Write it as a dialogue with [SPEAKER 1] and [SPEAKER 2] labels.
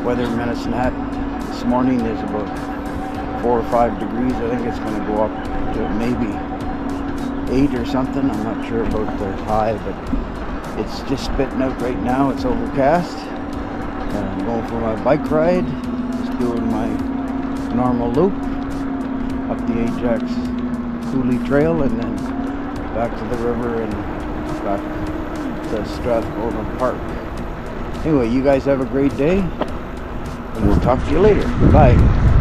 [SPEAKER 1] weather medicine hat this morning is about 4 or 5 degrees. I think it's going to go up to maybe 8 or something. I'm not sure about the high, but it's just spitting out right now. It's overcast. I'm going for my bike ride, just doing my normal loop up the Ajax Coulee Trail and then back to the river and back to Strathmore Park. Anyway, you guys have a great day and we'll talk to you later. Bye.